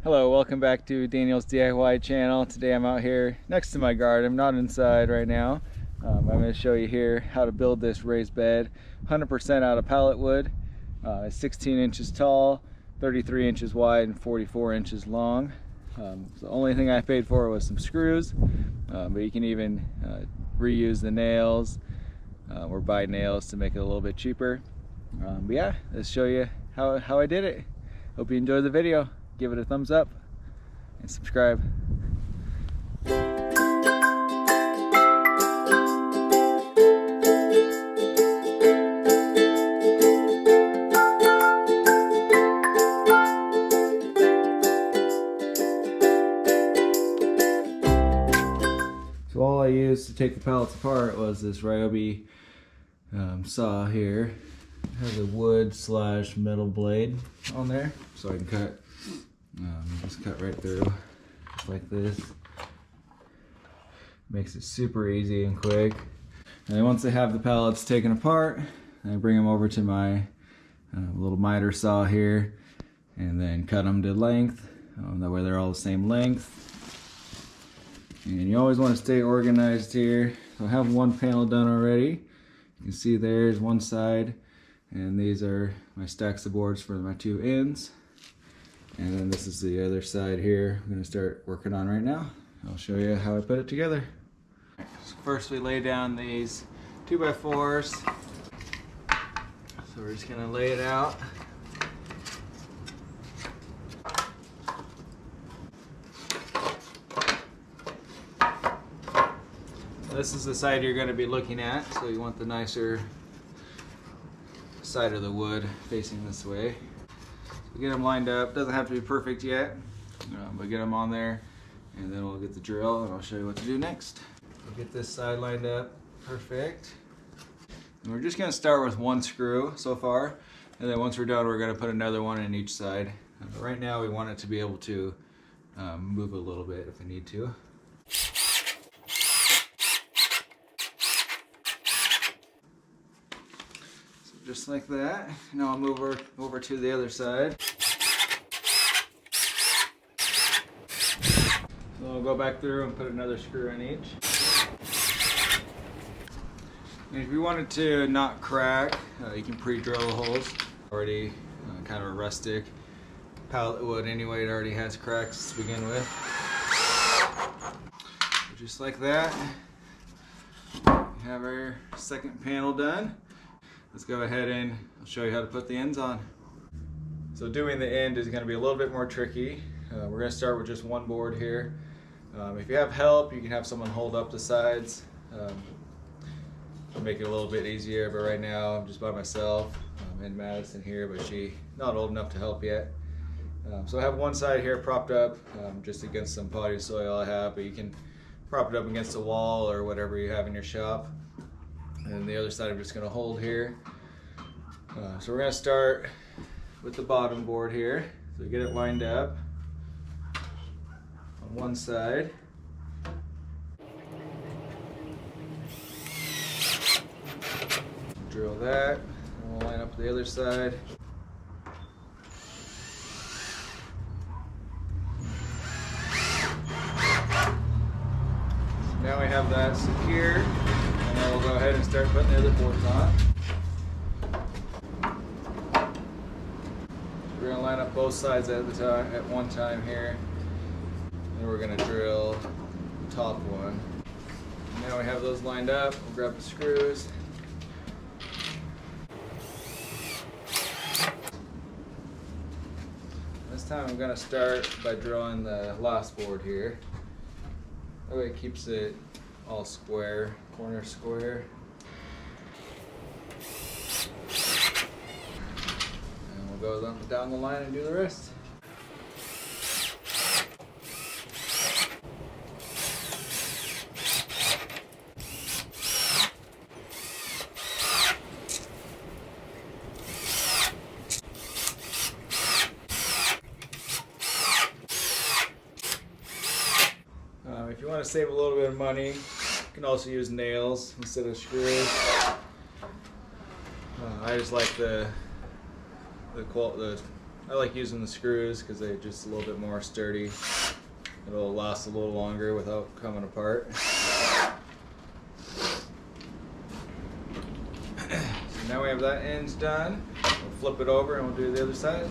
Hello, welcome back to Daniel's DIY channel. Today I'm out here next to my garden. I'm not inside right now. I'm going to show you here how to build this raised bed. 100% out of pallet wood. It's 16 inches tall, 33 inches wide, and 44 inches long. So the only thing I paid for was some screws, but you can even reuse the nails or buy nails to make it a little bit cheaper. But yeah, let's show you how I did it. Hope you enjoyed the video. Give it a thumbs up and subscribe. So all I used to take the pallets apart was this Ryobi saw here. It has a wood / metal blade on there, so I can cut. Just cut right through, just like this. Makes it super easy and quick. And then once I have the pallets taken apart, I bring them over to my little miter saw here, and then cut them to length. That way they're all the same length. And you always want to stay organized here. So I have one panel done already. You can see there's one side, and these are my stacks of boards for my two ends. And then this is the other side here I'm going to start working on right now. I'll show you how I put it together. So first we lay down these 2x4s. So we're just going to lay it out. This is the side you're going to be looking at, so you want the nicer side of the wood facing this way. Get them lined up. Doesn't have to be perfect yet, but get them on there, and then we'll get the drill and I'll show you what to do next. We'll get this side lined up perfect. And we're just going to start with one screw so far, and then once we're done we're going to put another one in each side. But right now we want it to be able to move a little bit if we need to. Just like that. Now I'll move over to the other side. So I'll go back through and put another screw in each. And if you want it to not crack, you can pre-drill the holes. Already kind of a rustic pallet wood anyway, it already has cracks to begin with. So just like that, we have our second panel done. Let's go ahead and I'll show you how to put the ends on. So doing the end is going to be a little bit more tricky. We're going to start with just one board here. If you have help, you can have someone hold up the sides. Make it a little bit easier, but right now I'm just by myself. I'm in Madison here, but she's not old enough to help yet. So I have one side here propped up just against some potting soil I have, but you can prop it up against a wall or whatever you have in your shop. And the other side I'm just going to hold here. So we're going to start with the bottom board here. So get it lined up on one side. Drill that, and we'll line up the other side. So now we have that secure. And then we'll go ahead and start putting the other boards on. We're going to line up both sides at one time here. And we're going to drill the top one. And now we have those lined up. We'll grab the screws. This time I'm going to start by drilling the last board here. That way it keeps it all square, corner square. And we'll go down the line and do the rest. If you want to save a little bit of money, you can also use nails instead of screws. I just like the I like using the screws because they're just a little bit more sturdy. It'll last a little longer without coming apart. So now we have that end done. We'll flip it over and we'll do the other side.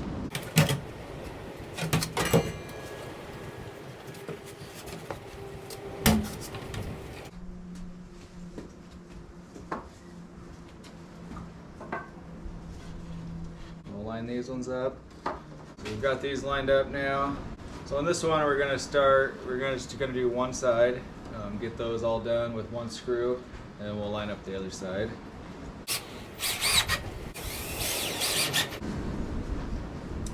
We'll line these ones up. So we've got these lined up now. So on this one we're just gonna do one side, get those all done with one screw, and then we'll line up the other side.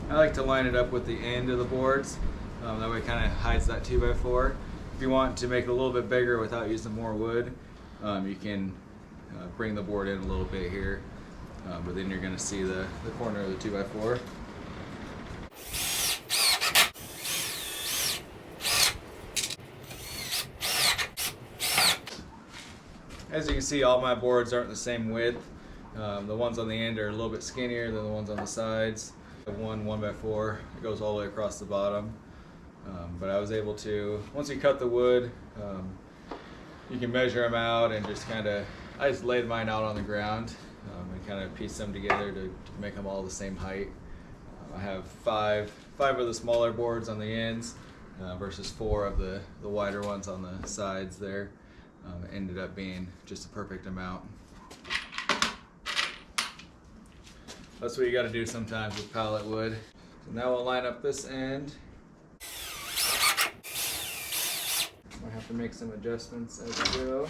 I like to line it up with the end of the boards, that way it kind of hides that 2x4. If you want to make it a little bit bigger without using more wood, you can bring the board in a little bit here, but then you're gonna see the corner of the 2x4. As you can see, all my boards aren't the same width. The ones on the end are a little bit skinnier than the ones on the sides. I have one 1x4 that goes all the way across the bottom. But I was able to, once you cut the wood, you can measure them out and just I just laid mine out on the ground and kind of pieced them together to make them all the same height. I have five of the smaller boards on the ends versus 4 of the wider ones on the sides there. It ended up being just a perfect amount. That's what you got to do sometimes with pallet wood. So now we'll line up this end. Might have to make some adjustments as we go.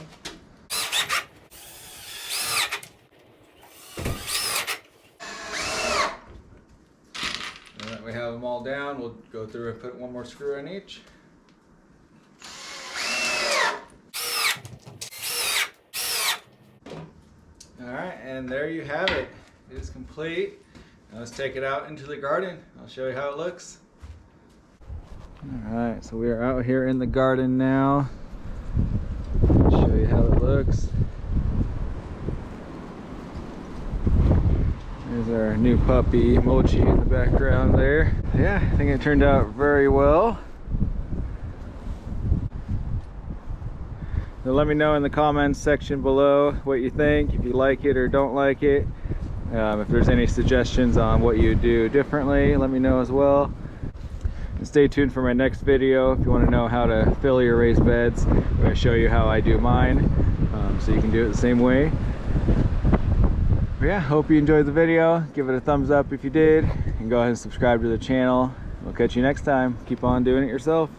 Now that we have them all down, we'll go through and put one more screw in each. Alright, and there you have it. It is complete. Now let's take it out into the garden. I'll show you how it looks. Alright, so we are out here in the garden now. I'll show you how it looks. There's our new puppy, Mochi, in the background there. Yeah, I think it turned out very well. So let me know in the comments section below what you think, if you like it or don't like it. If there's any suggestions on what you do differently, let me know as well. And stay tuned for my next video if you want to know how to fill your raised beds. I'm going to show you how I do mine, so you can do it the same way. But yeah, hope you enjoyed the video. Give it a thumbs up if you did, and go ahead and subscribe to the channel. We'll catch you next time. Keep on doing it yourself.